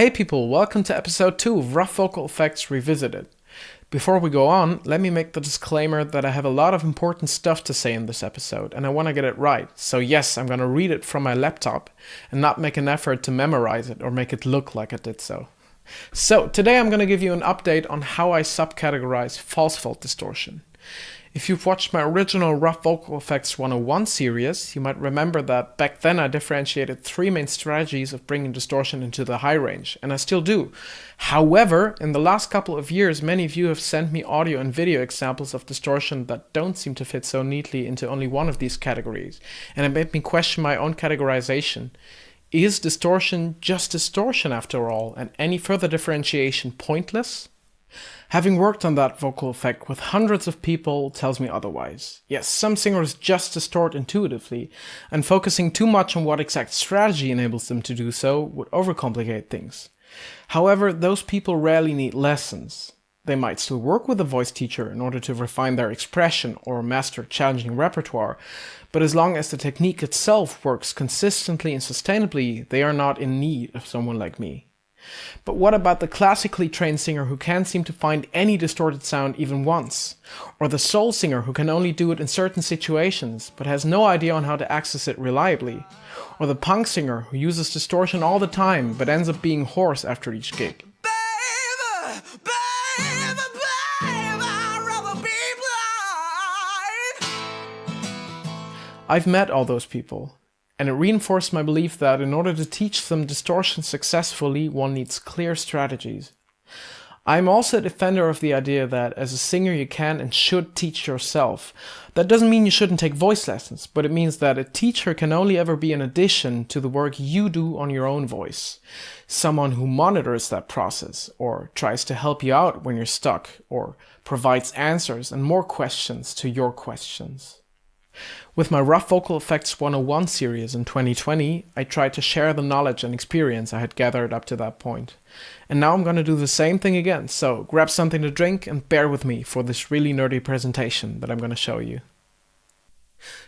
Hey people, welcome to episode 2 of Rough Vocal Effects Revisited. Before we go on, let me make the disclaimer that I have a lot of important stuff to say in this episode, and I want to get it right. So yes, I'm going to read it from my laptop, and not make an effort to memorize it or make it look like I did so. So, today I'm going to give you an update on how I subcategorize false fault distortion. If you've watched my original Rough Vocal Effects 101 series, you might remember that back then I differentiated 3 main strategies of bringing distortion into the high range, and I still do. However, in the last couple of years, many of you have sent me audio and video examples of distortion that don't seem to fit so neatly into only one of these categories, and it made me question my own categorization. Is distortion just distortion after all, and any further differentiation pointless? Having worked on that vocal effect with hundreds of people tells me otherwise. Yes, some singers just distort intuitively, and focusing too much on what exact strategy enables them to do so would overcomplicate things. However, those people rarely need lessons. They might still work with a voice teacher in order to refine their expression or master challenging repertoire, but as long as the technique itself works consistently and sustainably, they are not in need of someone like me. But what about the classically trained singer who can't seem to find any distorted sound even once? Or the soul singer who can only do it in certain situations, but has no idea on how to access it reliably? Or the punk singer who uses distortion all the time, but ends up being hoarse after each gig? Baby, baby, baby, I'd rather be blind. I've met all those people, and it reinforced my belief that in order to teach them distortion successfully, one needs clear strategies. I'm also a defender of the idea that as a singer you can and should teach yourself. That doesn't mean you shouldn't take voice lessons, but it means that a teacher can only ever be an addition to the work you do on your own voice. Someone who monitors that process, or tries to help you out when you're stuck, or provides answers and more questions to your questions. With my Rough Vocal Effects 101 series in 2020, I tried to share the knowledge and experience I had gathered up to that point. And now I'm going to do the same thing again, so grab something to drink and bear with me for this really nerdy presentation that I'm going to show you.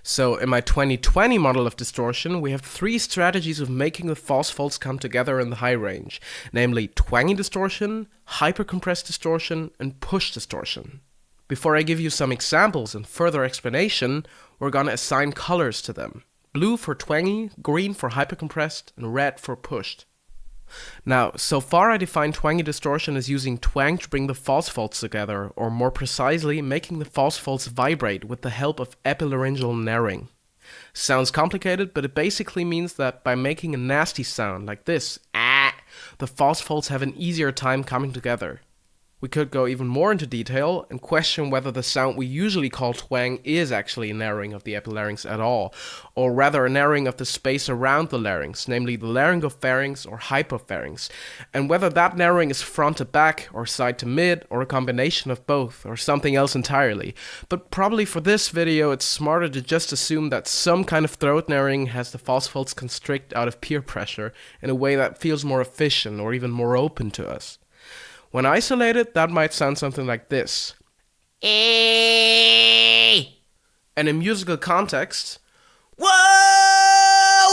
So in my 2020 model of distortion, we have 3 strategies of making the false faults come together in the high range, namely twangy distortion, hypercompressed distortion, and push distortion. Before I give you some examples and further explanation, we're gonna assign colors to them. Blue for twangy, green for hypercompressed, and red for pushed. Now, so far I defined twangy distortion as using twang to bring the false faults together, or more precisely, making the false faults vibrate with the help of epilaryngeal narrowing. Sounds complicated, but it basically means that by making a nasty sound like this, the false faults have an easier time coming together. We could go even more into detail and question whether the sound we usually call twang is actually a narrowing of the epilarynx at all, or rather a narrowing of the space around the larynx, namely the laryngopharynx or hypopharynx, and whether that narrowing is front to back, or side to mid, or a combination of both, or something else entirely. But probably for this video it's smarter to just assume that some kind of throat narrowing has the false faults constrict out of peer pressure in a way that feels more efficient or even more open to us. When isolated, that might sound something like this. And in musical context, Whoa,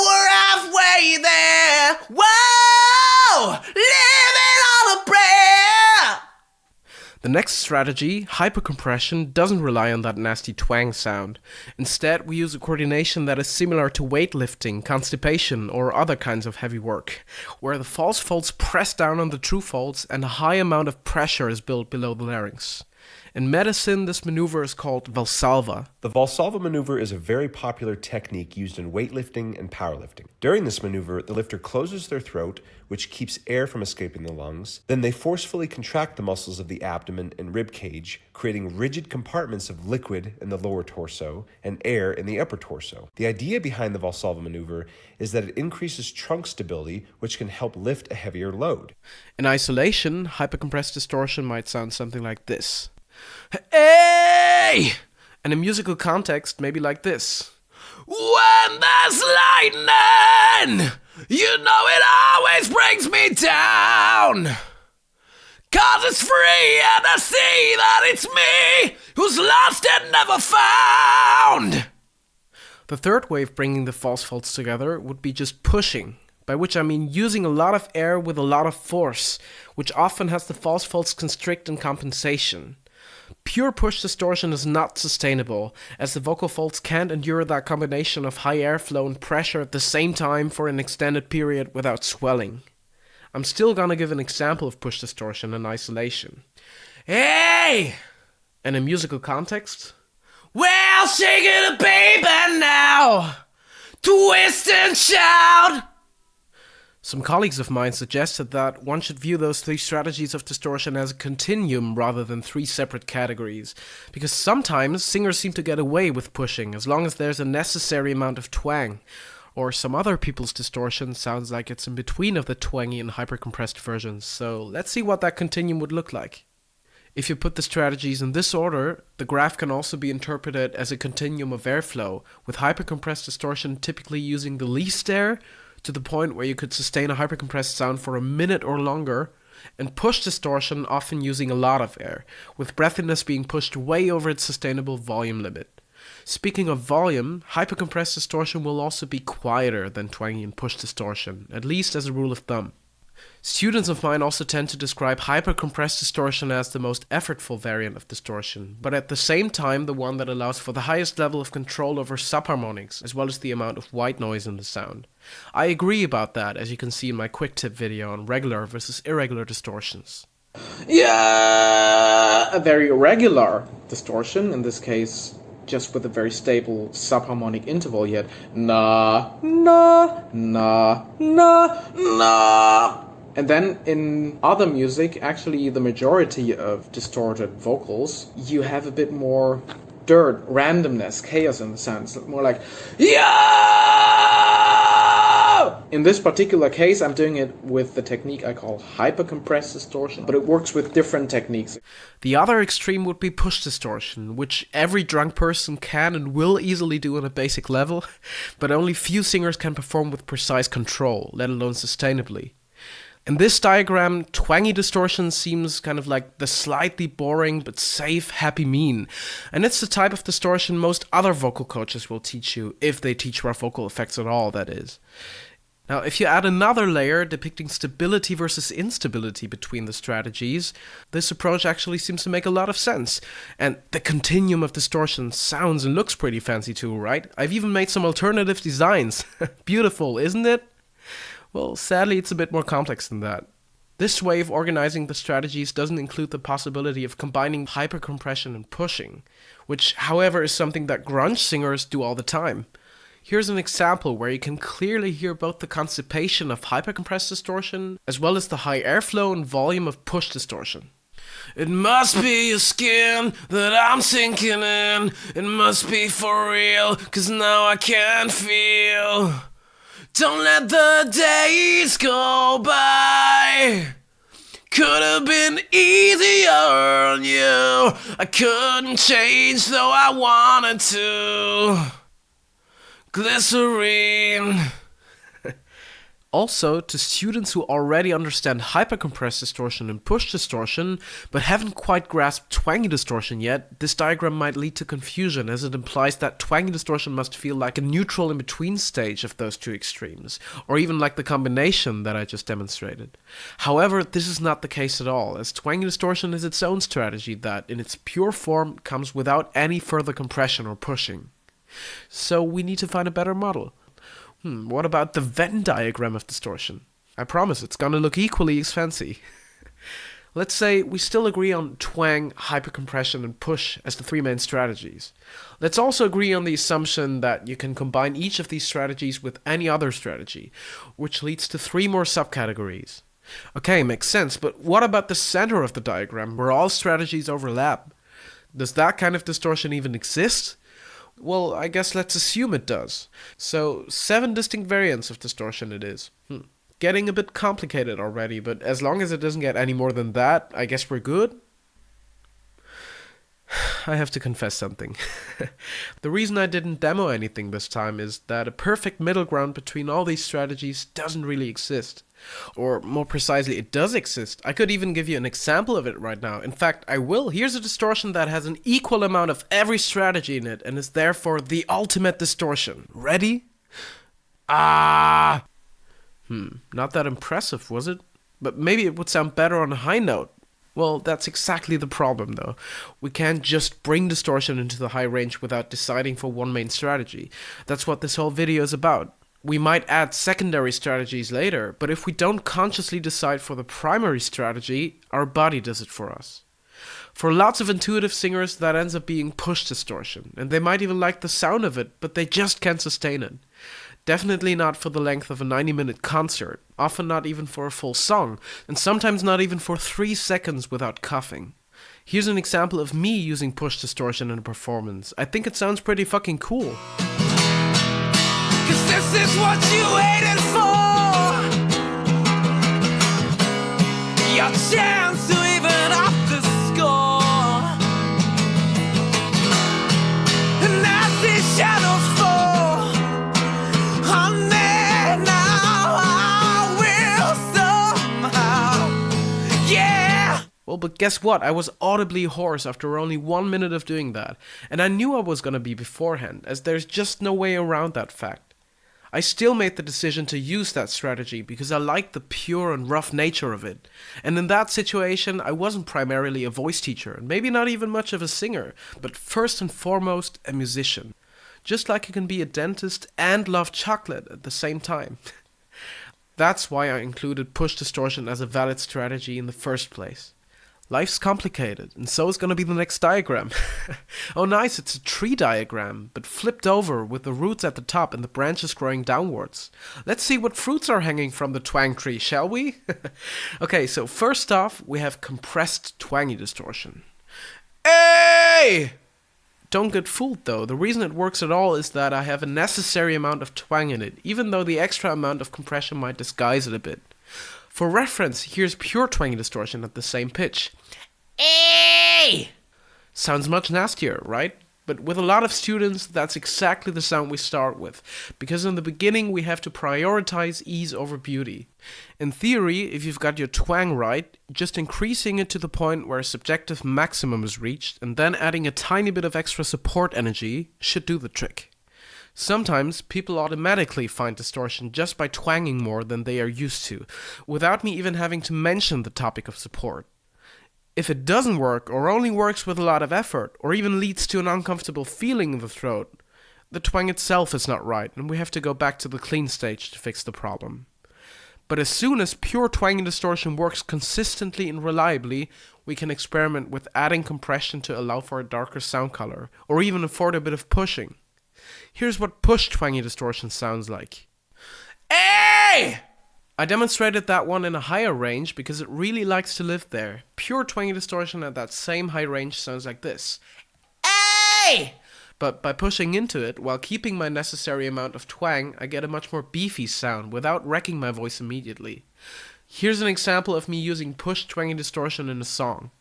we're halfway there. Whoa, living on a prayer. the next strategy, hypercompression, doesn't rely on that nasty twang sound. Instead, we use a coordination that is similar to weightlifting, constipation, or other kinds of heavy work, where the false faults press down on the true faults and a high amount of pressure is built below the larynx. In medicine, this maneuver is called Valsalva. The Valsalva maneuver is a very popular technique used in weightlifting and powerlifting. During this maneuver, the lifter closes their throat, which keeps air from escaping the lungs. Then they forcefully contract the muscles of the abdomen and rib cage, creating rigid compartments of liquid in the lower torso and air in the upper torso. The idea behind the Valsalva maneuver is that it increases trunk stability, which can help lift a heavier load. In isolation, hypercompressed distortion might sound something like this. Hey! And in musical context, maybe like this. When there's lightning, you know it always brings me down. 'Cause it's free and I see that it's me who's lost and never found. The third way of bringing the false faults together would be just pushing. by which I mean using a lot of air with a lot of force, which often has the false folds constrict and compensation. Pure push distortion is not sustainable, as the vocal folds can't endure that combination of high airflow and pressure at the same time for an extended period without swelling. I'm still gonna give an example of push distortion in isolation. Hey! And in musical context, Well, shake it, baby, now! Twist and shout! some colleagues of mine suggested that one should view those three strategies of distortion as a continuum rather than three separate categories, because sometimes singers seem to get away with pushing as long as there's a necessary amount of twang, or some other people's distortion sounds like it's in between of the twangy and hypercompressed versions, so let's see what that continuum would look like. If you put the strategies in this order, the graph can also be interpreted as a continuum of airflow, with hypercompressed distortion typically using the least air, to the point where you could sustain a hypercompressed sound for a minute or longer, and push distortion often using a lot of air, with breathiness being pushed way over its sustainable volume limit. Speaking of volume, hypercompressed distortion will also be quieter than twangy and push distortion, at least as a rule of thumb. Students of mine also tend to describe hypercompressed distortion as the most effortful variant of distortion, but at the same time the one that allows for the highest level of control over subharmonics, as well as the amount of white noise in the sound. I agree about that, as you can see in my quick tip video on regular versus irregular distortions. Yeah, a very irregular distortion, in this case just with a very stable subharmonic interval, yet na, na, na, na, na. And then in other music, actually the majority of distorted vocals, you have a bit more dirt, randomness, chaos in the sound. It's more like, yeah! In this particular case, I'm doing it with the technique I call hypercompressed distortion, but it works with different techniques. The other extreme would be push distortion, which every drunk person can and will easily do on a basic level, but only few singers can perform with precise control, let alone sustainably. In this diagram, twangy distortion seems kind of like the slightly boring but safe happy mean, and it's the type of distortion most other vocal coaches will teach you, if they teach rough vocal effects at all, that is. Now, if you add another layer depicting stability versus instability between the strategies, this approach actually seems to make a lot of sense. And the Continuum of Distortion sounds and looks pretty fancy too, right? I've even made some alternative designs. Beautiful, isn't it? Well, sadly, it's a bit more complex than that. This way of organizing the strategies doesn't include the possibility of combining hypercompression and pushing, which, however, is something that grunge singers do all the time. Here's an example where you can clearly hear both the constipation of hypercompressed distortion as well as the high airflow and volume of push distortion. It must be your skin that I'm sinking in. It must be for real, 'cause now I can feel. Don't let the days go by. Could have been easier on you. I couldn't change though I wanted to. Glycerine. Also, to students who already understand hypercompressed distortion and push distortion, but haven't quite grasped twangy distortion yet, this diagram might lead to confusion, as it implies that twangy distortion must feel like a neutral in-between stage of those two extremes, or even like the combination that I just demonstrated. However, this is not the case at all, as twangy distortion is its own strategy that, in its pure form, comes without any further compression or pushing. So we need to find a better model. What about the Venn diagram of distortion? I promise it's gonna look equally as fancy. Let's say we still agree on twang, hypercompression, and push as the three main strategies. Let's also agree on the assumption that you can combine each of these strategies with any other strategy, which leads to three more subcategories. Okay, makes sense, but what about the center of the diagram, where all strategies overlap? Does that kind of distortion even exist? Well, I guess let's assume it does. So, 7 distinct variants of distortion it is. Getting a bit complicated already, but as long as it doesn't get any more than that, I guess we're good? I have to confess something. The reason I didn't demo anything this time is that a perfect middle ground between all these strategies doesn't really exist. Or more precisely, it does exist. I could even give you an example of it right now. In fact, I will. Here's a distortion that has an equal amount of every strategy in it and is therefore the ultimate distortion. Ready? Not that impressive, was it? But maybe it would sound better on a high note. Well, that's exactly the problem, though. We can't just bring distortion into the high range without deciding for one main strategy. That's what this whole video is about. We might add secondary strategies later, but if we don't consciously decide for the primary strategy, our body does it for us. For lots of intuitive singers, that ends up being push distortion, and they might even like the sound of it, but they just can't sustain it. Definitely not for the length of a 90-minute concert, often not even for a full song, and sometimes not even for 3 seconds without coughing. Here's an example of me using push distortion in a performance. I think it sounds pretty fucking cool. 'Cause this is what you waited for. Your chance to even up the score. And as these shadows fall on me now, I will somehow, yeah. Well, but guess what? I was audibly hoarse after only 1 minute of doing that, and I knew I was gonna be beforehand, as there's just no way around that fact. I still made the decision to use that strategy because I liked the pure and rough nature of it. And in that situation, I wasn't primarily a voice teacher, and maybe not even much of a singer, but first and foremost, a musician. Just like you can be a dentist and love chocolate at the same time. That's why I included push distortion as a valid strategy in the first place. Life's complicated, and so is gonna be the next diagram. Oh nice, it's a tree diagram, but flipped over with the roots at the top and the branches growing downwards. Let's see what fruits are hanging from the twang tree, shall we? Okay, so first off, we have compressed twangy distortion. Hey! Don't get fooled though, the reason it works at all is that I have a necessary amount of twang in it, even though the extra amount of compression might disguise it a bit. For reference, here's pure twangy distortion at the same pitch. Hey! Sounds much nastier, right? But with a lot of students, that's exactly the sound we start with, because in the beginning we have to prioritize ease over beauty. In theory, if you've got your twang right, just increasing it to the point where a subjective maximum is reached, and then adding a tiny bit of extra support energy, should do the trick. Sometimes people automatically find distortion just by twanging more than they are used to, without me even having to mention the topic of support. If it doesn't work, or only works with a lot of effort, or even leads to an uncomfortable feeling in the throat, the twang itself is not right, and we have to go back to the clean stage to fix the problem. But as soon as pure twangy distortion works consistently and reliably, we can experiment with adding compression to allow for a darker sound color, or even afford a bit of pushing. Here's what push twangy distortion sounds like. Hey! I demonstrated that one in a higher range because it really likes to live there. Pure twangy distortion at that same high range sounds like this. Hey! But by pushing into it, while keeping my necessary amount of twang, I get a much more beefy sound without wrecking my voice immediately. Here's an example of me using push twangy distortion in a song.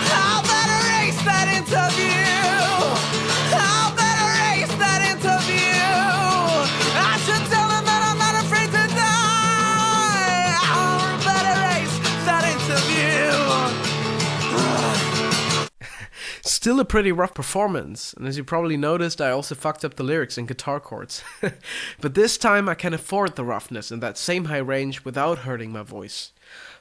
How better ace that interview? How better ace that interview? I should tell them that I'm not afraid to die. How better ace that interview? Still a pretty rough performance, and as you probably noticed, I also fucked up the lyrics and guitar chords. But this time I can afford the roughness in that same high range without hurting my voice.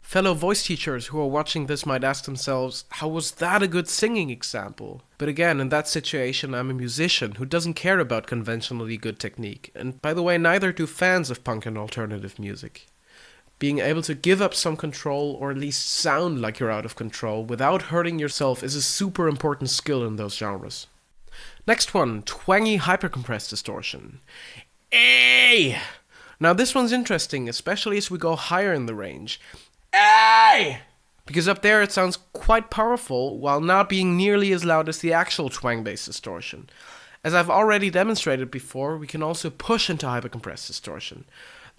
Fellow voice teachers who are watching this might ask themselves, how was that a good singing example? But again, in that situation, I'm a musician who doesn't care about conventionally good technique. And by the way, neither do fans of punk and alternative music. Being able to give up some control, or at least sound like you're out of control, without hurting yourself is a super important skill in those genres. Next one, twangy hypercompressed distortion. Hey! Now this one's interesting, especially as we go higher in the range. Hey! Because up there it sounds quite powerful, while not being nearly as loud as the actual twang-based distortion. As I've already demonstrated before, we can also push into hypercompressed distortion.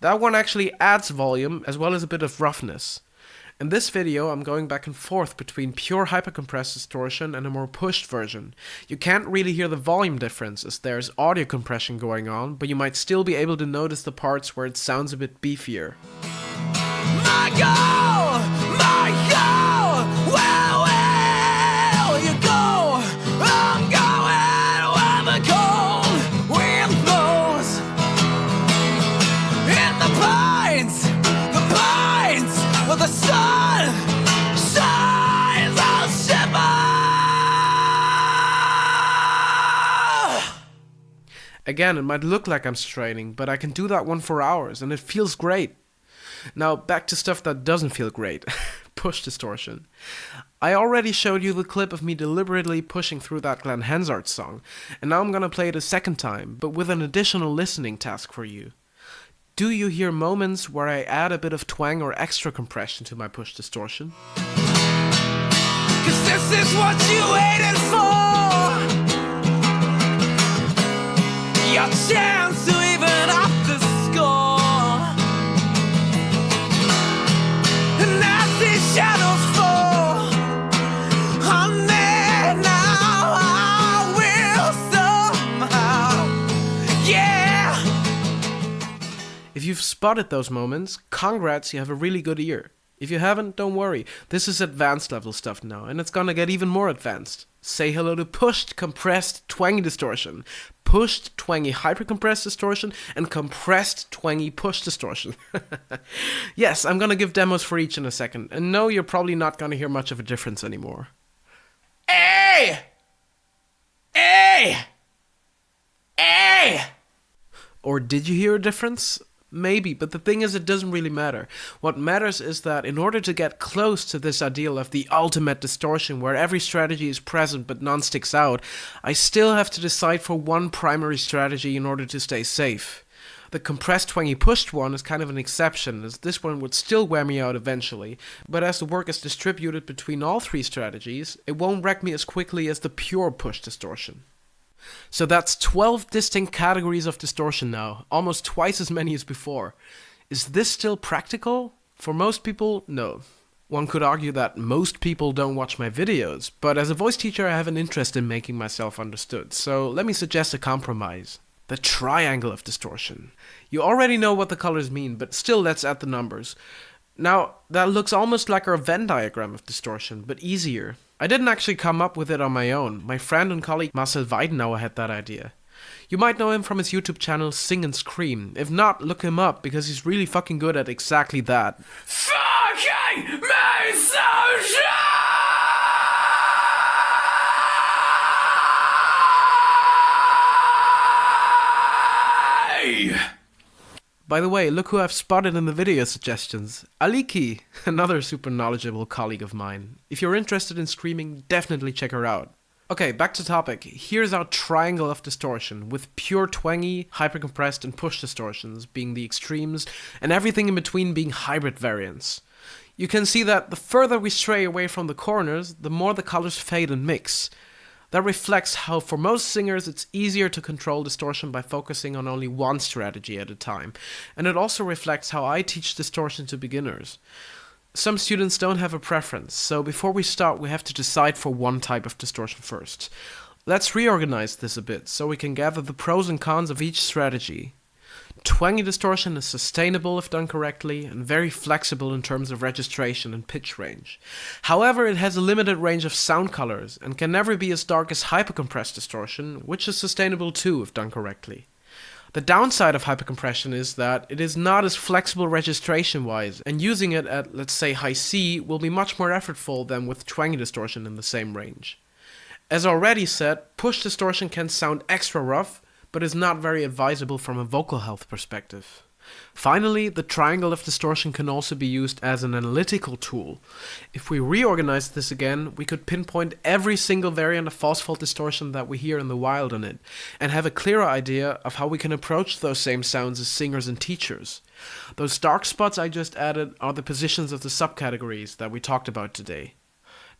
That one actually adds volume, as well as a bit of roughness. In this video, I'm going back and forth between pure hypercompressed distortion and a more pushed version. You can't really hear the volume difference, as there's audio compression going on, but you might still be able to notice the parts where it sounds a bit beefier. My goal, where will you go? I'm going where the cold wind blows. In the sun shines, I'll shiver. Again, it might look like I'm straining, but I can do that one for hours, and it feels great. Now, back to stuff that doesn't feel great. Push distortion. I already showed you the clip of me deliberately pushing through that Glenn Hansard song, and now I'm gonna play it a second time, but with an additional listening task for you. Do you hear moments where I add a bit of twang or extra compression to my push distortion? 'Cause this is what you waited for. Your chance to even up the score. And as these shadows fall on me now, I will somehow, yeah. If you've spotted those moments, congrats, you have a really good ear. If you haven't, don't worry. This is advanced level stuff now, and it's gonna get even more advanced. Say hello to pushed, compressed, twangy distortion, pushed, twangy, hypercompressed distortion, and compressed, twangy, push distortion. Yes, I'm gonna give demos for each in a second, and no, you're probably not gonna hear much of a difference anymore. Hey! Hey! Hey! Or did you hear a difference? Maybe, but the thing is, it doesn't really matter. What matters is that in order to get close to this ideal of the ultimate distortion where every strategy is present but none sticks out, I still have to decide for one primary strategy in order to stay safe. The compressed twangy pushed one is kind of an exception, as this one would still wear me out eventually, but as the work is distributed between all three strategies, it won't wreck me as quickly as the pure push distortion. So that's 12 distinct categories of distortion now, almost twice as many as before. Is this still practical? For most people, no. One could argue that most people don't watch my videos, but as a voice teacher I have an interest in making myself understood, so let me suggest a compromise. The Triangle of Distortion. You already know what the colors mean, but still let's add the numbers. Now, that looks almost like our Venn diagram of distortion, but easier. I didn't actually come up with it on my own. My friend and colleague Marcel Weidenauer had that idea. You might know him from his YouTube channel Sing and Scream. If not, look him up, because he's really fucking good at exactly that. Fucking me so shy! By the way, look who I've spotted in the video suggestions. Aliki, another super knowledgeable colleague of mine. If you're interested in screaming, definitely check her out. Okay, back to topic. Here's our Triangle of Distortion, with pure twangy, hypercompressed, and push distortions being the extremes, and everything in between being hybrid variants. You can see that the further we stray away from the corners, the more the colors fade and mix. That reflects how for most singers it's easier to control distortion by focusing on only one strategy at a time, and it also reflects how I teach distortion to beginners. Some students don't have a preference, so before we start we have to decide for one type of distortion first. Let's reorganize this a bit so we can gather the pros and cons of each strategy. Twangy distortion is sustainable if done correctly and very flexible in terms of registration and pitch range. However, it has a limited range of sound colors and can never be as dark as hypercompressed distortion, which is sustainable too if done correctly. The downside of hypercompression is that it is not as flexible registration-wise, and using it at, let's say, high C will be much more effortful than with twangy distortion in the same range. As already said, push distortion can sound extra rough, but is not very advisable from a vocal health perspective. Finally, the Triangle of Distortion can also be used as an analytical tool. If we reorganize this again, we could pinpoint every single variant of false fault distortion that we hear in the wild on it, and have a clearer idea of how we can approach those same sounds as singers and teachers. Those dark spots I just added are the positions of the subcategories that we talked about today.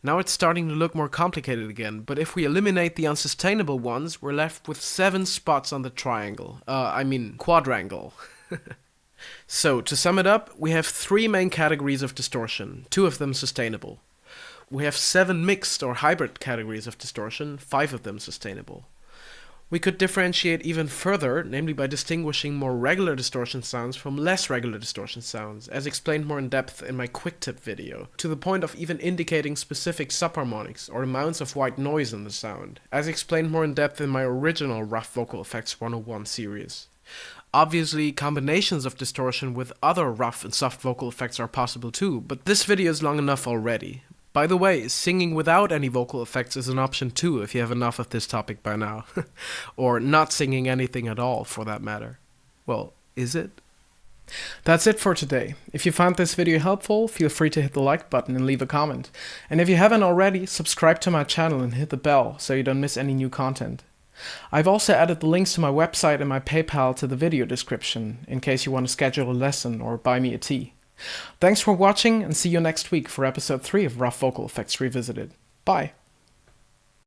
Now it's starting to look more complicated again, but if we eliminate the unsustainable ones, we're left with 7 spots on the quadrangle. So, to sum it up, we have 3 main categories of distortion, 2 of them sustainable. We have 7 mixed or hybrid categories of distortion, 5 of them sustainable. We could differentiate even further, namely by distinguishing more regular distortion sounds from less regular distortion sounds, as explained more in depth in my quick tip video, to the point of even indicating specific subharmonics or amounts of white noise in the sound, as explained more in depth in my original Rough Vocal Effects 101 series. Obviously, combinations of distortion with other rough and soft vocal effects are possible too, but this video is long enough already. By the way, singing without any vocal effects is an option too if you have enough of this topic by now. Or not singing anything at all, for that matter. Well, is it? That's it for today. If you found this video helpful, feel free to hit the like button and leave a comment. And if you haven't already, subscribe to my channel and hit the bell so you don't miss any new content. I've also added the links to my website and my PayPal to the video description, in case you want to schedule a lesson or buy me a tea. Thanks for watching, and see you next week for episode 3 of Rough Vocal Effects Revisited. Bye!